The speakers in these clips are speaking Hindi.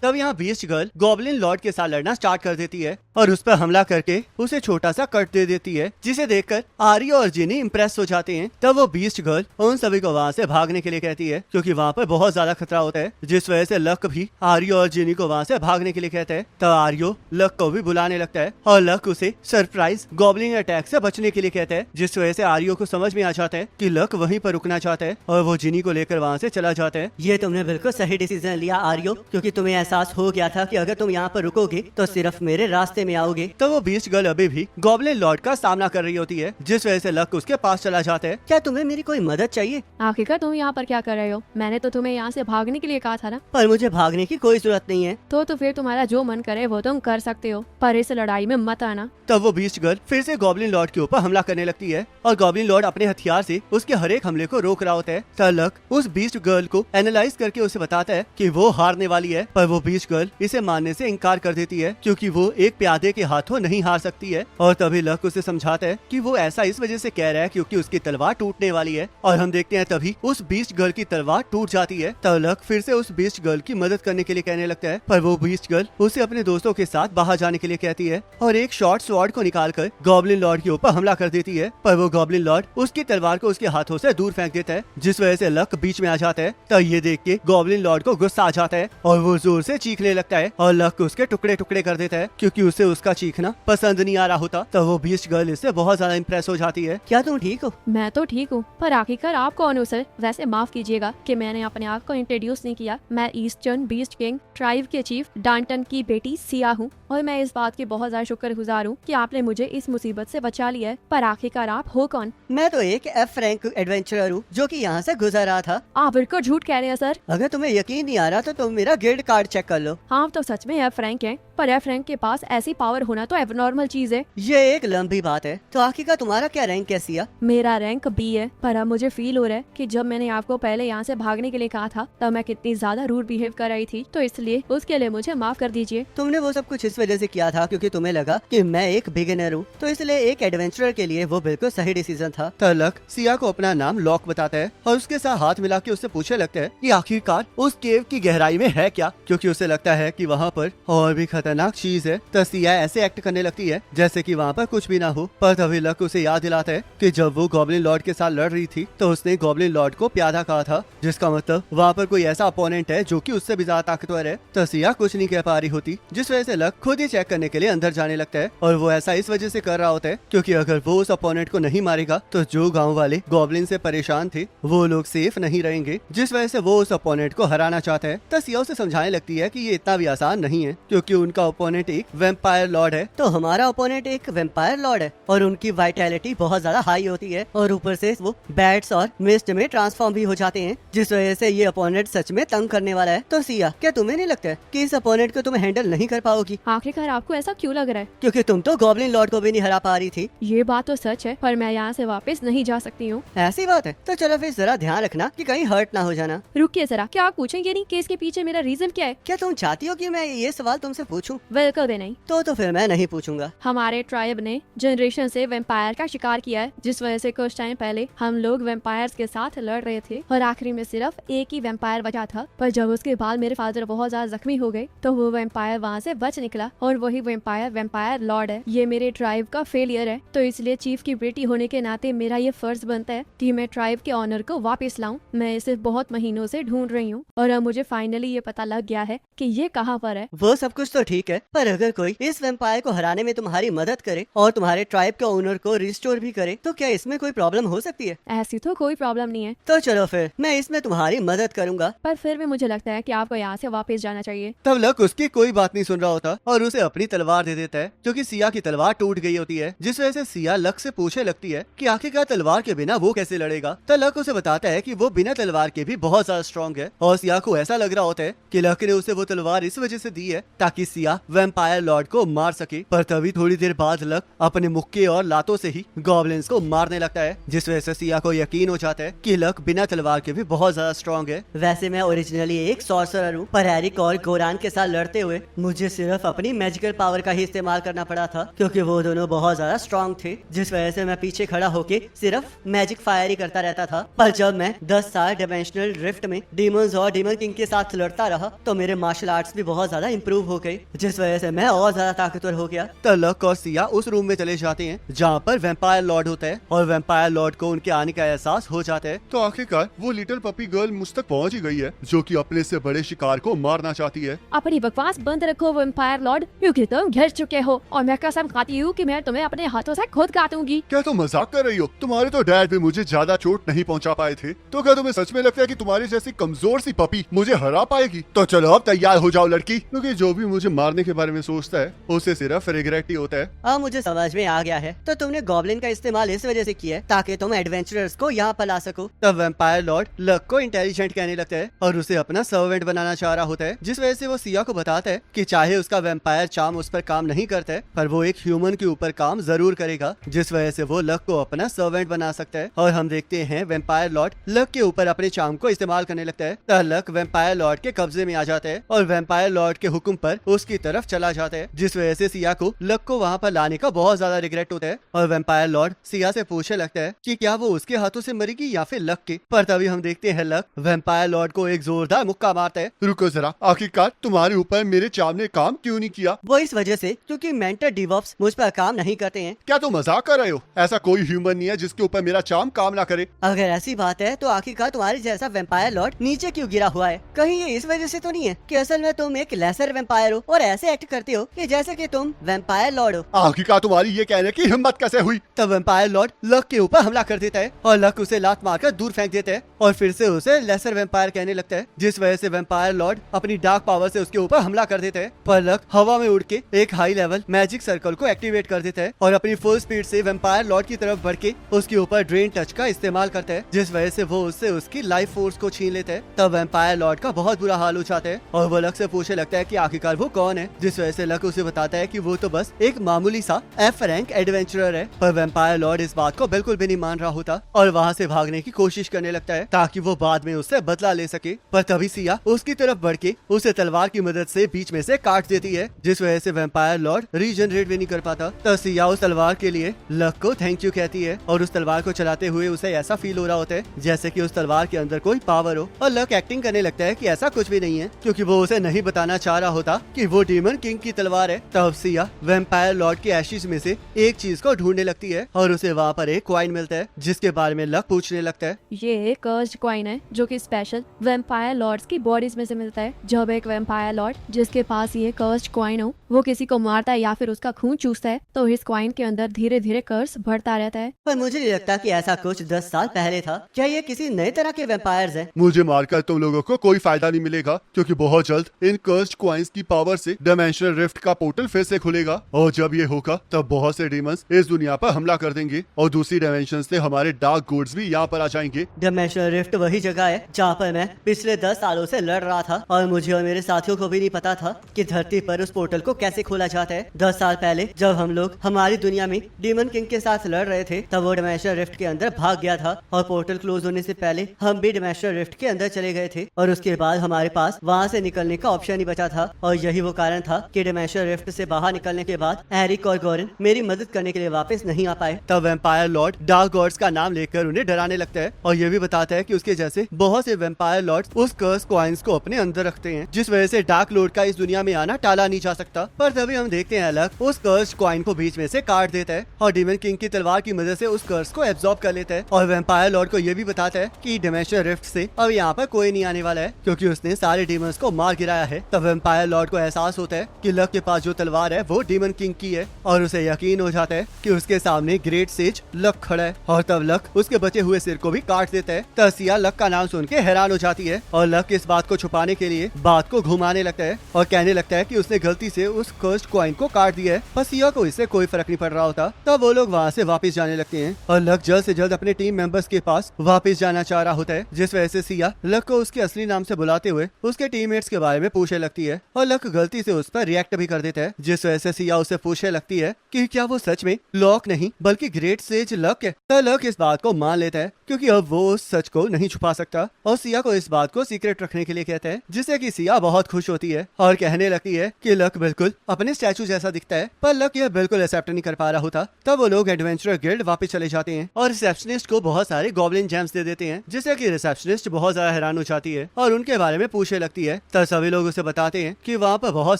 तब यहाँ बीस्ट गर्ल गॉब्लिन लॉर्ड के साथ लड़ना स्टार्ट कर देती है और उस पर हमला करके उसे छोटा सा कट दे देती है, जिसे देखकर आर्यो और जिनी इम्प्रेस हो जाते हैं। तब वो बीस्ट गर्ल उन सभी को वहाँ से भागने के लिए कहती है, क्योंकि वहाँ पर बहुत ज्यादा खतरा होता है, जिस वजह से लक भी आर्यो और जिनी को वहाँ से भागने के लिए कहता है। तब आर्यो लक को भी बुलाने लगता है और लक उसे सरप्राइज गॉब्लिन अटैक से बचने के लिए कहता है, जिस वजह से आर्यो को समझ में आ जाता है कि लक वहीं पर रुकना चाहता है और वो जिनी को लेकर वहाँ से चला जाता है। ये तुमने बिल्कुल सही डिसीजन लिया आर्यो, क्योंकि तुम्हें एहसास हो गया था कि अगर तुम यहाँ पर रुकोगे तो सिर्फ मेरे रास्ते में आओगे। तो वो बीस्ट गर्ल अभी भी गॉब्लिन लॉर्ड का सामना कर रही होती है, जिस वजह से लक उसके पास चला जाता है। क्या तुम्हें मेरी कोई मदद चाहिए? आखिरकार तुम यहाँ पर क्या कर रहे हो? मैंने तो तुम्हें यहाँ से भागने के लिए कहा था ना। पर मुझे भागने की कोई जरूरत नहीं है। तो फिर तुम्हारा जो मन करे वो तुम कर सकते हो, पर इस लड़ाई में मत आना। तब वो बीस्ट गर्ल फिर से गॉब्लिन लॉर्ड के ऊपर हमला करने लगती है और गॉब्लिन लॉर्ड अपने हथियार से उसके हर एक हमले को रोक रहा होता है। तब लक उस बीस्ट गर्ल को एनालाइज करके उसे बताता है कि वो हारने वाली है, पर वो बीस्ट गर्ल इसे मानने से इनकार कर देती है, क्योंकि वो एक प्यादे के हाथों नहीं हार सकती है। और तभी लक उसे समझाता है कि वो ऐसा इस वजह से कह रहा है क्योंकि उसकी तलवार टूटने वाली है। और हम देखते हैं तभी उस बीस्ट गर्ल की तलवार टूट जाती है। तब लक फिर से उस बीस्ट गर्ल की मदद करने के लिए कहने लगता है, पर वो बीस्ट गर्ल उसे अपने दोस्तों के साथ बाहर जाने के लिए कहती है और एक शॉर्ट स्वॉर्ड को निकालकर गॉब्लिन लॉर्ड के ऊपर हमला कर देती है। पर वो गॉब्लिन लॉर्ड उसकी तलवार को उसके हाथों से दूर फेंक देता है, जिस वजह से लक बीच में आ जाता है। तब ये देख के गॉब्लिन लॉर्ड को गुस्सा आ जाता है और वो जोर से चीखने लगता है और लक उसके टुकड़े टुकड़े कर देता है, क्योंकि उसे उसका चीखना पसंद नहीं आ रहा होता। तब वो बीस्ट गर्ल इससे बहुत ज्यादा इम्प्रेस हो जाती है। क्या तुम ठीक हो? मैं तो ठीक हूँ, पर आखिरकार आप कौन हो सर? वैसे माफ कीजिएगा कि मैंने अपने आप को इंट्रोड्यूस नहीं किया। मैं ईस्टर्न बीस्ट किंग ट्राइब के चीफ डांटन की बेटी सिया हूँ और मैं इस बात की बहुत ज्यादा शुक्रगुजार हूँ कि आपने मुझे इस मुसीबत से बचा लिया है। पर आखिरकार आप हो कौन? मैं तो एक एफ रैंक एडवेंचरर हूँ जो कि यहाँ से गुजर रहा था। आप बिल्कुल झूठ कह रहे हैं सर। अगर तुम्हें यकीन नहीं आ रहा तो तुम मेरा गिल्ड कार्ड चेक कर लो। हाँ तो सच में एफ रैंक है, पर एफ रैंक के पास ऐसी पावर होना तो एबनॉर्मल चीज है। ये एक लंबी बात है। तो आखिरकार तुम्हारा क्या रैंक है सिया? मेरा रैंक बी है, पर अब मुझे फील हो रहा है कि जब मैंने आपको पहले यहाँ से भागने के लिए कहा था तब मैं कितनी ज्यादा रूड बिहेव कर रही थी, तो इसलिए उसके लिए मुझे माफ कर दीजिए। तुमने वो सब कुछ इस वजह से किया था क्योंकि तुम्हें लगा कि मैं एक बिगिनर हूँ, तो इसलिए एक एडवेंचरर के लिए वो बिल्कुल सही डिसीजन था। तब लक सिया को अपना नाम लॉक बताता है और उसके साथ हाथ मिला के उससे पूछने लगता है कि आखिरकार उस केव की गहराई में है क्या, क्योंकि उसे लगता है कि वहाँ पर और भी खतरनाक चीज है। तो सिया ऐसे एक्ट करने लगती है जैसे कि वहाँ पर कुछ भी ना हो। पर तभी लक उसे याद दिलाता है कि जब वो गॉब्लिन लॉर्ड के साथ लड़ रही थी तो उसने गॉब्लिन लॉर्ड को प्यादा कहा था, जिसका मतलब वहाँ पर कोई ऐसा अपोनेंट है जो कि उससे भी ज्यादा ताकतवर है। तो सिया कुछ नहीं कह पा रही होती, जिस वजह से लक खुद ही चेक करने के लिए अंदर जाने लगता है। और वो ऐसा इस वजह से कर रहा होता है क्योंकि अगर वो उस अपोनेंट को नहीं मारेगा तो जो गाँव वाले गॉब्लिन से परेशान थे वो लोग सेफ नहीं रहेंगे, जिस वजह से वो उस अपोनेंट को हराना चाहता है। तो सिया उसे समझाने लगती है कि ये इतना भी आसान नहीं है क्योंकि उनका ओपोनेंट एक वैम्पायर लॉर्ड है। तो हमारा ओपोनेंट एक वैम्पायर लॉर्ड है और उनकी वाइटैलिटी बहुत ज्यादा हाई होती है और ऊपर से वो बैट्स और मिस्ट में ट्रांसफॉर्म भी हो जाते हैं, जिस वजह से ये ओपोनेंट सच में तंग करने वाला है। तो सिया, क्या तुम्हें नहीं लगता है कि इस ओपोनेंट को तुम हैंडल नहीं कर पाओगी? आखिरकार आपको ऐसा क्यों लग रहा है? क्योंकि तुम तो गॉब्लिन लॉर्ड को भी नहीं हरा पा रही थी। ये बात तो सच है, पर मैं यहाँ से वापस नहीं जा सकती हूँ। ऐसी बात है तो चलो फिर जरा ध्यान रखना कि कहीं हर्ट ना हो जाना। रुकिए जरा, क्या आप पूछेंगे नहीं कि इसके पीछे मेरा रीजन क्या है? क्या तुम चाहती हो कि मैं ये सवाल तुमसे पूछूं? बिल्कुल भी नहीं। तो फिर मैं नहीं पूछूंगा। हमारे ट्राइब ने जनरेशन से वैम्पायर का शिकार किया है, जिस वजह से कुछ टाइम पहले हम लोग वैम्पायर्स के साथ लड़ रहे थे और आखिरी में सिर्फ एक ही वैम्पायर बचा था। पर जब उसके बाद मेरे फादर बहुत ज्यादा जख्मी हो गए तो वो वैम्पायर वहाँ से बच निकला और वही वैम्पायर लॉर्ड है। ये मेरे ट्राइब का फेलियर है, तो इसलिए चीफ की बेटी होने के नाते मेरा ये फर्ज बनता है कि मैं ट्राइब के ऑनर को वापस लाऊं। मैं इसे बहुत महीनों से ढूंढ रही हूँ और अब मुझे फाइनली ये पता लग गया है कि ये कहाँ पर है। वो सब कुछ तो ठीक है, पर अगर कोई इस वैम्पायर को हराने में तुम्हारी मदद करे और तुम्हारे ट्राइब के ओनर को रिस्टोर भी करे तो क्या इसमें कोई प्रॉब्लम हो सकती है? ऐसी तो कोई प्रॉब्लम नहीं है। तो चलो फिर मैं इसमें तुम्हारी मदद करूंगा। पर फिर भी मुझे लगता है कि आपको यहाँ से वापस जाना चाहिए। तब लक उसकी कोई बात नहीं सुन रहा होता और उसे अपनी तलवार दे देता है, क्योंकि सिया की तलवार टूट गई होती है, जिस वजह से सिया लक से पूछने लगती है कि आखिरकार तलवार के बिना वो कैसे लड़ेगा। तब लक उसे बताता है कि वो बिना तलवार के भी बहुत ज्यादा स्ट्रॉन्ग है और सिया को ऐसा लग रहा होता है कि लक ने उसे वो तलवार इस वजह से दी है ताकि सिया सिया वैम्पायर लॉर्ड को मार सके। पर तभी थोड़ी देर बाद लक अपने मुक्के और लातों से ही गॉब्लिन्स को मारने लगता है, जिस वजह से सिया को यकीन हो जाता है कि लक बिना तलवार के भी बहुत ज्यादा स्ट्रॉन्ग है। वैसे मैं ओरिजिनली एक सॉर्सरर हूँ, पर एरिक और गोरान के साथ लड़ते हुए मुझे सिर्फ अपनी मैजिकल पावर का ही इस्तेमाल करना पड़ा था, क्योंकि वो दोनों बहुत ज्यादा स्ट्रॉन्ग थे, जिस वजह से मैं पीछे खड़ा होके सिर्फ मैजिक फायर ही करता रहता था। पर जब मैं 10 साल डायमेंशनल ड्रिफ्ट में डीमंस और डीमन किंग के साथ लड़ता रहा तो मेरे मार्शल आर्ट्स भी बहुत ज्यादा इंप्रूव हो गए, जिस वजह से मैं और ज्यादा ताकतवर हो गया। तो लक और सिया उस रूम में चले जाते हैं जहाँ पर वैम्पायर लॉर्ड होता है और वैम्पायर लॉर्ड को उनके आने का एहसास हो जाता है। तो आखिरकार वो लिटिल पपी गर्ल मुझ तक पहुंच ही गई है, जो कि अपने से बड़े शिकार को मारना चाहती है। अपनी बकवास बंद रखो वैम्पायर लॉर्ड, क्योंकि तुम घिर चुके हो और मैं कसम खाती हूँ कि मैं तुम्हें अपने हाथों से खुद काटूंगी। क्या तुम मजाक कर रही हो? तुम्हारे तो डैड भी मुझे ज्यादा चोट नहीं पहुंचा पाए थे, तो क्या तुम्हें सच में लगता है कि तुम्हारी जैसी कमजोर सी पपी मुझे हरा पाएगी? तो चलो अब तैयार हो जाओ लड़की, क्योंकि जो भी मुझे मारने के बारे में सोचता है उसे सिर्फ रिग्रेट ही होता है। अब मुझे समझ में आ गया है, तो तुमने गॉब्लिन का इस्तेमाल इस वजह से किया है ताकि तुम एडवेंचरर्स को यहाँ पर ला सको। तब वैम्पायर लॉर्ड लक को इंटेलिजेंट कहने लगता है और उसे अपना सर्वेंट बनाना चाह रहा होता है, जिस वजह से वो सिया को बताता है कि चाहे उसका वैम्पायर चार्म उस पर काम नहीं करता है, पर वो एक ह्यूमन के ऊपर काम जरूर करेगा, जिस वजह से वो लक को अपना सर्वेंट बना सकता है। और हम देखते हैं वैम्पायर लॉर्ड लक के ऊपर अपने चार्म को इस्तेमाल करने लगता है। तब लक वैम्पायर लॉर्ड के कब्जे में आ जाता है और वैम्पायर लॉर्ड के हुक्म पर उसकी तरफ चला जाता है, जिस वजह से सिया को लक को वहाँ पर लाने का बहुत ज्यादा रिग्रेट होता है। और वैम्पायर लॉर्ड सिया से पूछने लगता है कि क्या वो उसके हाथों से मरेगी या फिर लक के। पर तभी हम देखते हैं लक वैम्पायर लॉर्ड को एक जोरदार मुक्का मारता है। रुको जरा, आखिरकार तुम्हारे ऊपर मेरे चार्म ने काम क्यों नहीं किया? वो इस वजह से क्योंकि मेंटर डिवॉप्स मुझ पर काम नहीं करते हैं। क्या तुम मजाक कर रहे हो? ऐसा कोई ह्यूमन नहीं है जिसके ऊपर मेरा चार्म काम ना करे। अगर ऐसी बात है तो आखिरकार तुम्हारे जैसा वैम्पायर लॉर्ड नीचे क्यों गिरा हुआ है? कहीं ये इस वजह से तो नहीं है कि असल में तुम एक लेसर वैम्पायर हो और ऐसे एक्ट करते हो कि जैसे कि तुम वैम्पायर लॉर्ड हो? आखिरकार तुम्हारी ये कहने की हिम्मत कैसे हुई? तब वैम्पायर लॉर्ड लक के ऊपर हमला कर देता है और लक उसे लात मारकर दूर फेंक देता है और फिर से उसे लेसर वैम्पायर कहने लगता है, जिस वजह से वैम्पायर लॉर्ड अपनी डार्क पावर से उसके ऊपर हमला कर देता है। पर लक हवा में उड़ के एक हाई लेवल मैजिक सर्कल को एक्टिवेट कर देता है और अपनी फुल स्पीड से वैम्पायर लॉर्ड की तरफ बढ़ के उसके ऊपर ड्रेन टच का इस्तेमाल करता है, जिस वजह से वो उससे उसकी लाइफ फोर्स को छीन लेता है। तब वैम्पायर लॉर्ड का बहुत बुरा हाल हो जाता है और वो लक से पूछने लगता है कि आखिरकार वो कौन है, जिस वजह से लक उसे बताता है कि वो तो बस एक मामूली सा एफ रैंक एडवेंचरर है। पर वैम्पायर लॉर्ड इस बात को बिल्कुल भी नहीं मान रहा होता और वहाँ से भागने की कोशिश करने लगता है ताकि वो बाद में उससे बदला ले सके। पर तभी सिया उसकी तरफ बढ़ के उसे तलवार की मदद से बीच में से काट देती है, जिस वजह से वैम्पायर लॉर्ड रीजनरेट भी नहीं कर पाता। तब सिया उस तलवार के लिए लक को थैंक यू कहती है और उस तलवार को चलाते हुए उसे ऐसा फील हो रहा होता है जैसे कि उस तलवार के अंदर कोई पावर हो। और लक एक्टिंग करने लगता है कि ऐसा कुछ भी नहीं है, क्योंकि वो उसे नहीं बताना चाह रहा होता कि वो डीमन किंग की तलवार है। तब सिया वैम्पायर लॉर्ड के एशिज में से एक चीज को ढूंढने लगती है और उसे वहाँ पर एक कॉइन मिलता है, जिसके बारे में लक पूछने लगता है। ये एक कर्स्ड कॉइन है जो कि स्पेशल वैम्पायर लॉर्ड्स की बॉडीज में से मिलता है। जब एक वैम्पायर लॉर्ड जिसके पास ये कर्स्ड कॉइन हो वो किसी को मारता है या फिर उसका खून चूसता है तो इस कॉइन के अंदर धीरे धीरे कर्स बढ़ता रहता है। पर मुझे नहीं लगता कि ऐसा कुछ 10 साल पहले था। क्या ये किसी नए तरह के वैम्पायर्स हैं? मुझे मारकर तुम लोगों को कोई फायदा नहीं मिलेगा, क्योंकि बहुत जल्द इन कर्स्ड क्वाइंस की पावर से डायमेंशनल रिफ्ट का पोर्टल फिर से खुलेगा और जब ये होगा तब बहुत से डीमंस इस दुनिया पर हमला कर देंगे और दूसरी डायमेंशन से हमारे डार्क गुड्स भी यहाँ पर आ जाएंगे। डायमेंशनल रिफ्ट वही जगह है जहाँ पर मैं पिछले 10 सालों से लड़ रहा था और मुझे और मेरे साथियों को भी नहीं पता था कि धरती पर उस पोर्टल को कैसे खोला जाता है। 10 साल पहले जब हम लोग हमारी दुनिया में डीमन किंग के साथ लड़ रहे थे तब वो डायमेंशनल रिफ्ट के अंदर भाग गया था और पोर्टल क्लोज होने से पहले हम भी डायमेंशनल रिफ्ट के अंदर चले गए थे और उसके बाद हमारे पास वहाँ से निकलने का ऑप्शन ही बचा था और यही वो कारण था कि डायमेंशनल रिफ्ट से बाहर निकलने के बाद एरिक और गॉरिन मेरी मदद करने के लिए वापस नहीं आ पाए। तब वैम्पायर लॉर्ड डार्क गॉड्स का नाम लेकर उन्हें डराने लगता है और ये भी बताता है कि उसके जैसे बहुत से वैम्पायर लॉर्ड्स उस कर्स कॉइन्स को अपने अंदर रखते हैं, जिस वजह से डार्क लॉर्ड का इस दुनिया में आना टाला नहीं जा सकता। पर तभी हम देखते हैं अलग उस कर्स कॉइन को बीच में से काट देता है और डीमन किंग की तलवार की मदद से उस कर्स को एब्जॉर्ब कर लेता है और वैम्पायर लॉर्ड को ये भी बताता है कि डायमेंशनल रिफ्ट से अब यहाँ पर कोई नहीं आने वाला है, क्योंकि उसने सारे डीमंस को मार गिराया है। तब वैम्पायर लॉर्ड को एहसास होता है कि लक के पास जो तलवार है वो डीमन किंग की है और उसे यकीन हो जाता है कि उसके सामने ग्रेट सेज लक खड़ा है और तब लक उसके बचे हुए सिर को भी काट देता है। तब सिया लक का नाम सुन के हैरान हो जाती है और लक इस बात को छुपाने के लिए बात को घुमाने लगता है और कहने लगता है कि उसने गलती से उस कर्स्ड कॉइन को काट दिया है, पर सिया को इससे कोई फर्क नहीं पड़ रहा होता। तब वो लोग वहाँ से वापस जाने लगते हैं और लक जल्द से जल्द अपने टीम मेंबर्स के पास वापस जाना चाह रहा होता है, जिस वजह से सिया लक को उसके असली नाम से बुलाते हुए उसके टीममेट्स के बारे में पूछने लगती है और लक गलती फुर्ती से उस पर रिएक्ट भी कर देता है, जिस वजह से सिया उसे पूछने लगती है कि क्या वो सच में लॉक नहीं बल्कि ग्रेट सेज लक है। तो लक इस बात को मान लेता है क्योंकि अब वो उस सच को नहीं छुपा सकता और सिया को इस बात को सीक्रेट रखने के लिए कहता है, जिससे कि सिया बहुत खुश होती है और कहने लगती है कि लक बिल्कुल अपने स्टैचू जैसा दिखता है। पर लक यह बिल्कुल एक्सेप्ट नहीं कर पा रहा होता। तब वो लोग एडवेंचरर गिल्ड वापस चले जाते हैं और रिसेप्शनिस्ट को बहुत सारे गॉब्लिन जेम्स दे देते हैं, जिससे कि रिसेप्शनिस्ट बहुत ज्यादा हैरान हो जाती है और उनके बारे में पूछने लगती है। तब सभी लोग उसे बताते हैं कि वहाँ पर बहुत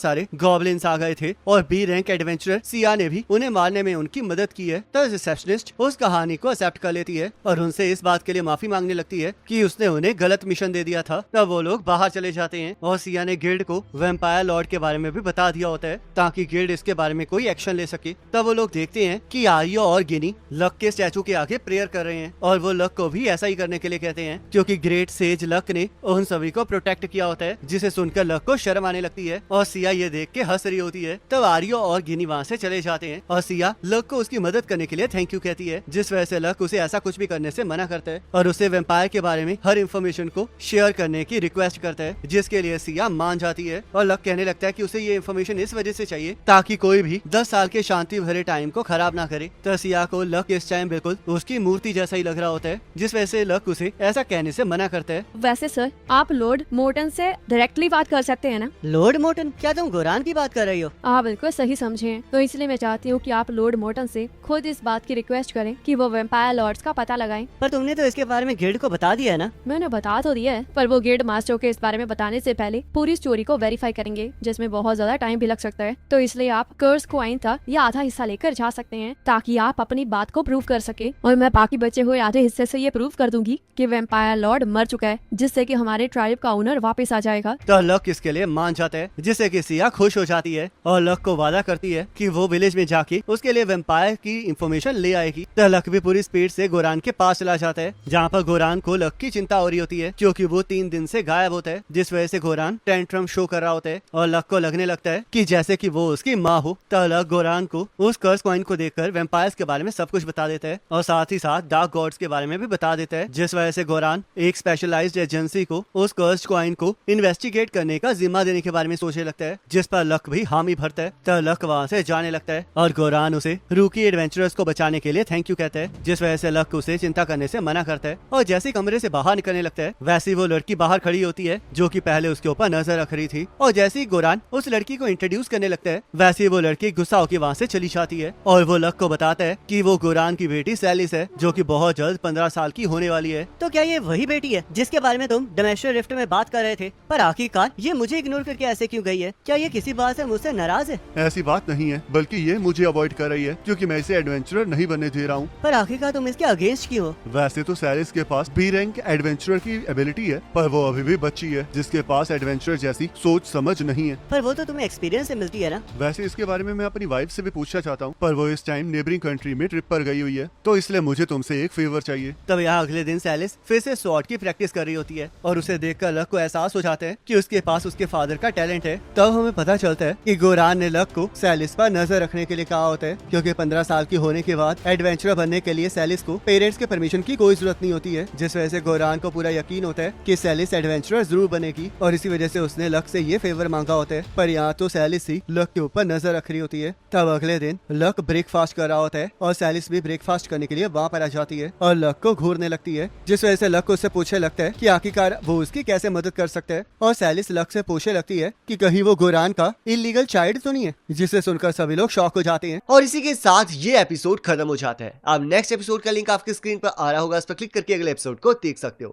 सारे गॉब्लिन्स आ गए थे और बी रैंक एडवेंचरर सिया ने भी उन्हें मारने में उनकी मदद की है। तब रिसेप्शनिस्ट उस कहानी को एक्सेप्ट कर लेती है और उनसे इस बात के लिए माफी मांगने लगती है कि उसने उन्हें गलत मिशन दे दिया था। तब वो लोग बाहर चले जाते हैं और सिया ने गिल्ड को वैम्पायर लॉर्ड के बारे में भी बता दिया होता है ताकि गिल्ड इसके बारे में कोई एक्शन ले सके। तब वो लोग देखते हैं कि आर्यो और गिनी लक के स्टैचू के आगे प्रेयर कर रहे हैं और वो लक को भी ऐसा ही करने के लिए कहते हैं क्योंकि ग्रेट सेज लक ने उन सभी को प्रोटेक्ट किया होता है, जिसे सुनकर लक को शर्म आने लगती है और सिया ये देख के हंस रही होती है। तब आर्यो और गिनी वहाँ से चले जाते हैं और सिया लक को उसकी मदद करने के लिए थैंक यू कहती है, जिस वजह से लक उसे ऐसा कुछ भी करने से मना करता है और उसे वैम्पायर के बारे में हर इन्फॉर्मेशन को शेयर करने की रिक्वेस्ट करता है, जिसके लिए सिया मान जाती है और लक कहने लगता है कि उसे ये इन्फॉर्मेशन इस वजह से चाहिए ताकि कोई भी 10 साल के शांति भरे टाइम को खराब ना करे। तो सिया को लक इस टाइम बिल्कुल उसकी मूर्ति जैसा ही लग रहा होता है, जिस वजह से लक उसे ऐसा कहने से मना करता है। वैसे सर आप लॉर्ड मोर्टन से डायरेक्टली बात कर सकते हैं ना? Lord Morton? क्या तुम गोरान की बात कर रही हो? आप बिल्कुल सही समझे हैं, तो इसलिए मैं चाहती हूँ कि आप लॉर्ड मोर्टन से खुद इस बात की रिक्वेस्ट करें कि वो वैम्पायर लॉर्ड्स का पता लगाएं। पर तुमने तो इसके बारे में गिल्ड को बता दिया है ना? मैंने बता तो दिया है, पर वो गिल्ड मास्टर के इस बारे में बताने से पहले पूरी स्टोरी को वेरीफाई करेंगे, जिसमें बहुत ज्यादा टाइम भी लग सकता है। तो इसलिए आप कर्स क्वाइन था या आधा हिस्सा लेकर जा सकते हैं ताकि आप अपनी बात को प्रूव कर सके और मैं बाकी बचे हुए आधे हिस्से से ये प्रूव कर दूंगी कि वैम्पायर लॉर्ड मर चुका है, जिससे कि हमारे ट्राइब का ओनर वापस आ जाएगा। तो लक इसके लिए मान जाता है, जिससे कि सिया खुश हो जाती है और लक को वादा करती है कि वो विलेज में जाके उसके लिए वैम्पायर की इंफॉर्मेशन ले आएगी। तो लक भी पूरी स्पीड से गोरान के पास चला जाता है, जहाँ पर गोरान को लक की चिंता हो रही होती है क्योंकि वो 3 दिन से गायब होता है, जिस वजह से गोरान टेंट्रम शो कर रहा होता है और लक को लगने लगता है कि जैसे कि वो उसकी माँ हो। तो लक गोरान को उस कर्स कॉइन को देखकर वैम्पायर्स के बारे में सब कुछ बता देता है और साथ ही साथ डार्क गॉड्स के बारे में भी बता देता है, जिस वजह से गोरान एक स्पेशलाइज्ड एजेंसी को उस कर्स कॉइन को इन्वेस्टिगेट करने का जिम्मा देने के बारे में सोचने लगता है, जिस पर लक भी हामी भरता है। तो लक वहाँ से जाने लगता है और गोरान उसे रूकी एडवेंचरर्स को बचाने के लिए थैंक यू कहता है, जिस वजह से लक उसे चिंता करने से मना करता है और जैसे कमरे से बाहर निकलने लगता है वैसे वो लड़की बाहर खड़ी होती है जो कि पहले उसके ऊपर नजर रख रही थी और जैसे ही गोरान उस लड़की को इंट्रोड्यूस करने लगता है वैसे ही वो लड़की गुस्सा होकर वहाँ से चली जाती है और वो लक को बताता है कि वो गोरान की बेटी सैलिस है जो कि बहुत जल्द 15 साल की होने वाली है। तो क्या ये वही बेटी है जिसके बारे में तुम डायमेंशनल रिफ्ट में बात कर रहे थे? पर आखिरकार ये मुझे इग्नोर करके ऐसे क्यों गई है? क्या ये किसी बात से मुझसे नाराज है? ऐसी बात नहीं है, बल्कि ये मुझे अवॉइड कर रही है क्योंकि मैं इसे एडवेंचरर नहीं बनने दे रहा हूँ। पर आखिरकार तुम इसके अगेंस्ट क्यों हो? वैसे तो सैलिस के पास बी रैंक एडवेंचरर की एबिलिटी है, पर वो अभी भी बच्ची है जिसके पास एडवेंचरर जैसी सोच समझ नहीं है। पर वो तो तुम्हें एक्सपीरियंस से मिलती है ना? वैसे इसके बारे में मैं अपनी वाइफ से भी पूछना चाहता हूँ, पर वो इस टाइम नेबरिंग कंट्री में ट्रिप पर गई हुई है, तो इसलिए मुझे तुमसे एक फेवर चाहिए। तब यहाँ अगले दिन सैलिस फिर से स्वॉर्ड की प्रैक्टिस कर रही होती है और उसे देखकर लक को एहसास हो जाता है कि उसके पास उसके फादर का टैलेंट है। तब हमें पता चलता है कि गोरान ने लक को सैलिस पर नजर रखने के लिए कहा होता है क्योंकि 15 साल की होने के बाद एडवेंचरर बनने के लिए सैलिस को पेरेंट्स के परमिशन की कोई जरूरत नहीं होती है, जिस वजह से गोरान को पूरा यकीन होता है कि सैलिस एडवेंचरर जरूर बनेगी और इसी वजह से उसने लक से ये फेवर मांगा होता है। पर यहाँ तो सैलिस ही लक के ऊपर नजर रख रही होती है। तब अगले दिन लक ब्रेकफास्ट कर रहा होता है और सैलिस भी ब्रेकफास्ट करने के लिए वहाँ पर आ जाती है और लक को घूरने लगती है, जिस वजह से लक उससे पूछने लगता है कि आखिरकार वो उसकी कैसे मदद कर सकता है और सैलिस लक से पूछने लगती है कि कहीं वो गोरान का इलीगल चाइल्ड तो नहीं है, जिसे सुनकर सभी लोग शॉक हो जाते हैं। और इसी के साथ ये एपिसोड खत्म हो जाता है। अब नेक्स्ट एपिसोड का लिंक आपकी स्क्रीन पर आ रहा होगा, उस पर क्लिक करके अगले एपिसोड को देख सकते हो।